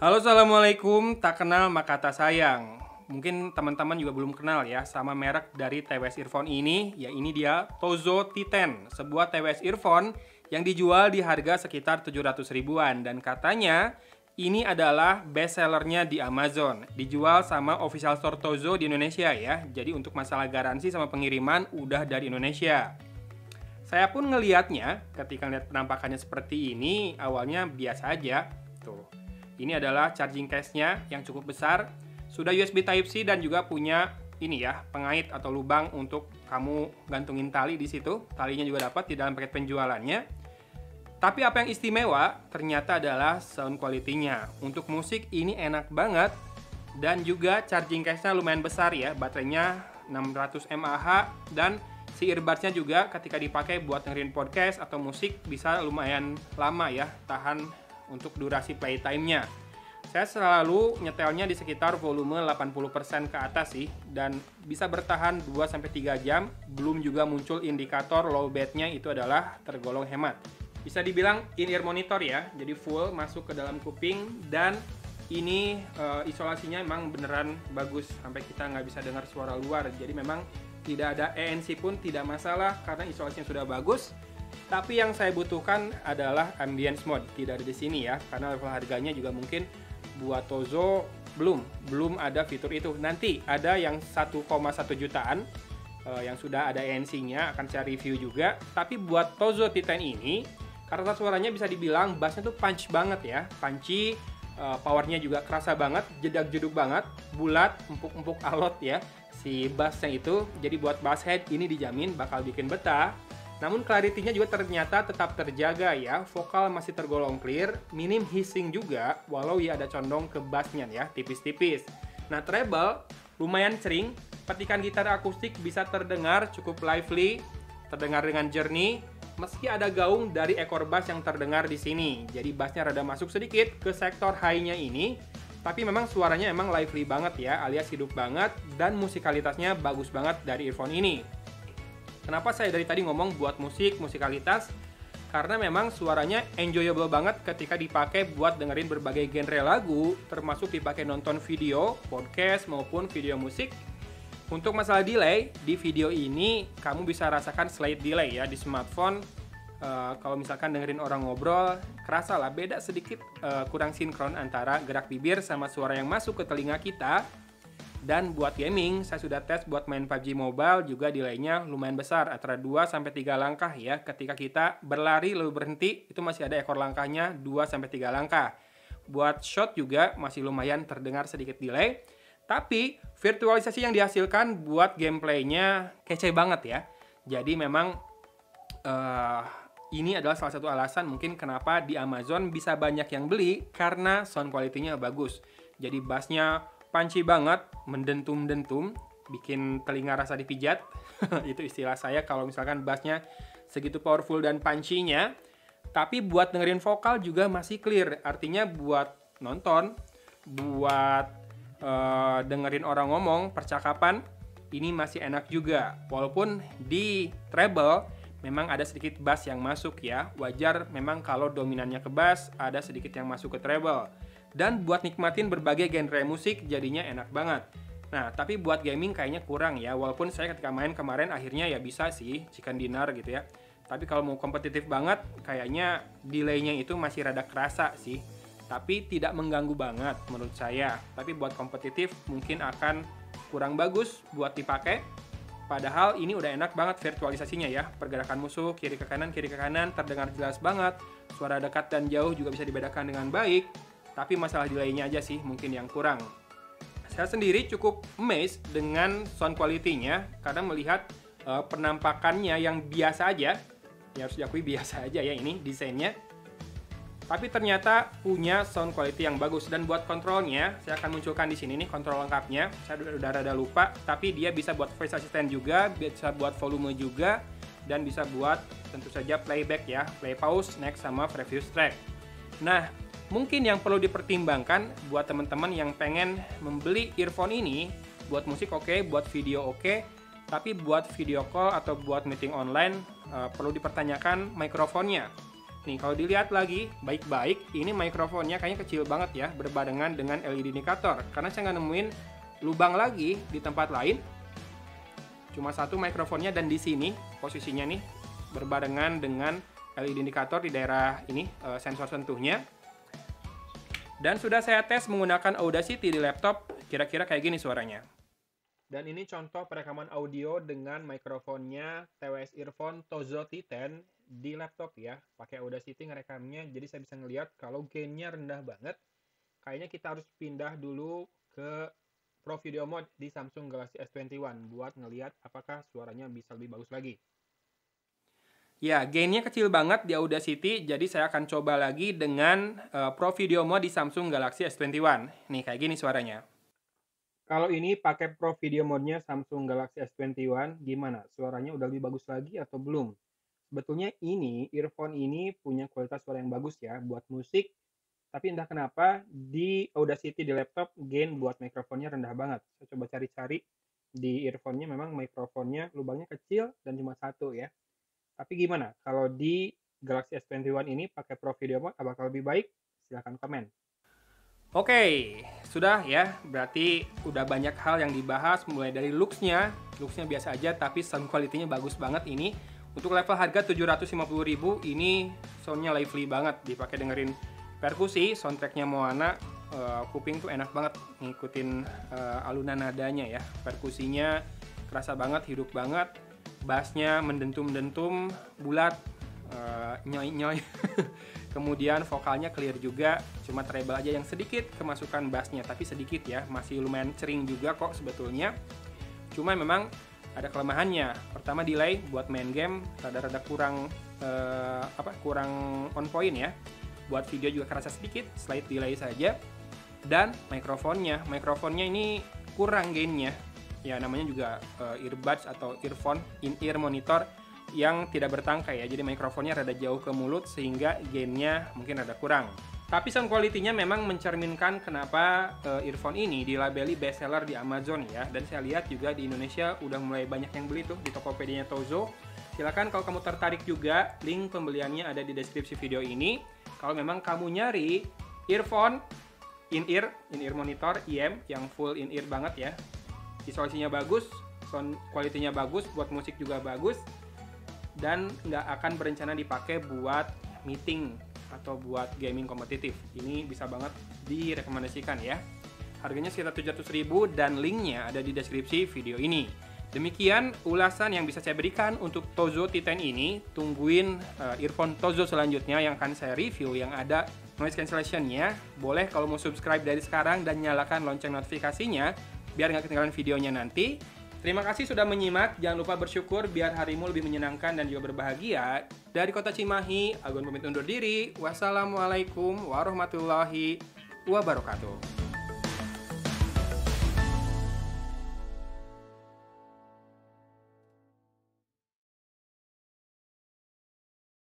Halo, assalamualaikum. Tak kenal maka tak sayang. Mungkin teman-teman juga belum kenal ya sama merek dari TWS Earphone ini. Ya, ini dia Tozo T10, sebuah TWS Earphone yang dijual di harga sekitar 700 ribuan. Dan katanya ini adalah best sellernya di Amazon. Dijual sama official store Tozo di Indonesia ya. Jadi untuk masalah garansi sama pengiriman udah dari Indonesia. Saya pun ngelihatnya ketika lihat penampakannya seperti ini, awalnya biasa aja. Tuh. Ini adalah charging case-nya yang cukup besar. Sudah USB Type-C dan juga punya ini ya, pengait atau lubang untuk kamu gantungin tali di situ. Talinya juga dapat di dalam paket penjualannya. Tapi apa yang istimewa ternyata adalah sound quality-nya. Untuk musik ini enak banget dan juga charging case-nya lumayan besar ya. Baterainya 600 mAh dan si earbuds-nya juga ketika dipakai buat dengerin podcast atau musik bisa lumayan lama ya, tahan untuk durasi playtime-nya. Saya selalu nyetelnya di sekitar volume 80% ke atas sih, dan bisa bertahan 2-3 jam, belum juga muncul indikator low bed-nya itu adalah tergolong hemat. Bisa dibilang in-ear monitor ya, jadi full masuk ke dalam kuping, dan ini isolasinya memang beneran bagus, sampai kita nggak bisa dengar suara luar, jadi memang tidak ada ANC pun tidak masalah karena isolasinya sudah bagus. Tapi yang saya butuhkan adalah ambience mode, tidak ada di sini ya, karena level harganya juga mungkin buat Tozo belum ada fitur itu. Nanti ada yang 1,1 jutaan yang sudah ada ANC-nya, akan saya review juga. Tapi buat Tozo T10 ini, karena suaranya bisa dibilang bassnya tuh punch banget ya, punchy, powernya juga kerasa banget, jedak-jeduk banget, bulat, empuk-empuk alot ya si bassnya itu. Jadi buat bass head ini dijamin bakal bikin betah. Namun clarity-nya juga ternyata tetap terjaga ya, vokal masih tergolong clear, minim hissing juga, walau ya ada condong ke bass-nya ya, tipis-tipis. Nah, treble lumayan sering, petikan gitar akustik bisa terdengar cukup lively, terdengar dengan jernih, meski ada gaung dari ekor bass yang terdengar di sini. Jadi bass-nya rada masuk sedikit ke sektor high-nya ini, tapi memang suaranya emang lively banget ya, alias hidup banget, dan musikalitasnya bagus banget dari earphone ini. Kenapa saya dari tadi ngomong buat musikalitas? Karena memang suaranya enjoyable banget ketika dipakai buat dengerin berbagai genre lagu, termasuk dipakai nonton video, podcast, maupun video musik. Untuk masalah delay, di video ini kamu bisa rasakan slight delay ya di smartphone. Kalau misalkan dengerin orang ngobrol, kerasa lah beda sedikit, kurang sinkron antara gerak bibir sama suara yang masuk ke telinga kita. Dan buat gaming, saya sudah tes buat main PUBG Mobile juga delay-nya lumayan besar, antara 2-3 langkah ya. Ketika kita berlari lalu berhenti, itu masih ada ekor langkahnya 2-3 langkah. Buat shot juga masih lumayan terdengar sedikit delay. Tapi virtualisasi yang dihasilkan buat gameplaynya kece banget ya. Jadi memang ini adalah salah satu alasan mungkin kenapa di Amazon bisa banyak yang beli, karena sound quality-nya bagus. Jadi bass-nya punchy banget, mendentum-dentum, bikin telinga rasa dipijat. Itu istilah saya kalau misalkan bassnya segitu powerful dan punchy-nya. Tapi buat dengerin vokal juga masih clear. Artinya buat nonton, buat dengerin orang ngomong, percakapan, ini masih enak juga. Walaupun di treble memang ada sedikit bass yang masuk ya. Wajar memang kalau dominannya ke bass, ada sedikit yang masuk ke treble. Dan buat nikmatin berbagai genre musik jadinya enak banget. Nah, tapi buat gaming kayaknya kurang ya. Walaupun saya ketika main kemarin akhirnya ya bisa sih chicken dinner gitu ya. Tapi kalau mau kompetitif banget, kayaknya delay-nya itu masih rada kerasa sih. Tapi tidak mengganggu banget menurut saya. Tapi buat kompetitif mungkin akan kurang bagus buat dipakai. Padahal ini udah enak banget virtualisasinya ya. Pergerakan musuh kiri ke kanan terdengar jelas banget. Suara dekat dan jauh juga bisa dibedakan dengan baik. Tapi masalah delay-nya aja sih mungkin yang kurang. Saya sendiri cukup amazed dengan sound quality-nya karena melihat penampakannya yang biasa aja. Ya harus diakui biasa aja ya ini desainnya. Tapi ternyata punya sound quality yang bagus. Dan buat kontrolnya, saya akan munculkan di sini nih kontrol lengkapnya. Saya udah rada lupa, tapi dia bisa buat voice assistant juga, bisa buat volume juga, dan bisa buat tentu saja playback ya, play pause, next sama previous track. Nah, mungkin yang perlu dipertimbangkan buat teman-teman yang pengen membeli earphone ini, buat musik oke, buat video oke, tapi buat video call atau buat meeting online perlu dipertanyakan mikrofonnya. Nih, kalau dilihat lagi baik-baik, ini mikrofonnya kayaknya kecil banget ya, berbarengan dengan LED indikator. Karena saya nggak nemuin lubang lagi di tempat lain. Cuma satu mikrofonnya, dan di sini posisinya nih berbarengan dengan LED indikator di daerah ini, sensor sentuhnya. Dan sudah saya tes menggunakan Audacity di laptop, kira-kira kayak gini suaranya. Dan ini contoh perekaman audio dengan mikrofonnya TWS Earphone Tozo T10 di laptop ya. Pakai Audacity ngerekamnya, jadi saya bisa ngelihat kalau gainnya rendah banget. Kayaknya kita harus pindah dulu ke Pro Video Mode di Samsung Galaxy S21 buat ngelihat apakah suaranya bisa lebih bagus lagi. Ya, gainnya kecil banget di Audacity, jadi saya akan coba lagi dengan Pro Video Mode di Samsung Galaxy S21. Nih, kayak gini suaranya. Kalau ini pakai Pro Video Mode-nya Samsung Galaxy S21, gimana? Suaranya udah lebih bagus lagi atau belum? Sebetulnya ini, earphone ini punya kualitas suara yang bagus ya buat musik, tapi entah kenapa di Audacity di laptop, gain buat mikrofonnya rendah banget. Saya coba cari-cari di earphone-nya, memang mikrofonnya lubangnya kecil dan cuma satu ya. Tapi gimana kalau di Galaxy S21 ini pakai Pro Video Mode, apakah lebih baik? Silahkan komen. Oke, sudah ya. Berarti udah banyak hal yang dibahas, mulai dari looks-nya biasa aja, tapi sound quality-nya bagus banget ini. Untuk level harga 750.000, ini sound-nya lively banget, dipakai dengerin perkusi, soundtrack-nya Moana, kuping tuh enak banget ngikutin alunan nadanya ya. Perkusinya kerasa banget, hidup banget. Bassnya mendentum-dentum, bulat, nyoy-nyoy. Kemudian vokalnya clear juga, cuma treble aja yang sedikit kemasukan bassnya, tapi sedikit ya, masih lumayan cering juga kok sebetulnya. Cuma memang ada kelemahannya. Pertama, delay buat main game rada-rada kurang kurang on point ya. Buat video juga kerasa sedikit, slight delay saja. Dan mikrofonnya ini kurang gainnya. Ya, namanya juga earbuds atau earphone in-ear monitor yang tidak bertangkai ya. Jadi mikrofonnya rada jauh ke mulut sehingga gainnya mungkin rada kurang. Tapi sound quality-nya memang mencerminkan kenapa earphone ini dilabeli bestseller di Amazon ya. Dan saya lihat juga di Indonesia udah mulai banyak yang beli tuh di Tokopedia Tozo. Silakan kalau kamu tertarik juga, link pembeliannya ada di deskripsi video ini. Kalau memang kamu nyari earphone in-ear monitor IM yang full in-ear banget ya. Isolasinya bagus, sound quality-nya bagus, buat musik juga bagus, dan nggak akan berencana dipakai buat meeting atau buat gaming kompetitif. Ini bisa banget direkomendasikan ya. Harganya sekitar 700.000 dan linknya ada di deskripsi video ini. Demikian ulasan yang bisa saya berikan untuk Tozo T10 ini. Tungguin earphone Tozo selanjutnya yang akan saya review yang ada noise cancellation-nya. Boleh kalau mau subscribe dari sekarang dan nyalakan lonceng notifikasinya biar nggak ketinggalan videonya nanti. Terima kasih sudah menyimak. Jangan lupa bersyukur biar harimu lebih menyenangkan dan juga berbahagia. Dari Kota Cimahi, Agun pamit undur diri. Wassalamualaikum warahmatullahi wabarakatuh.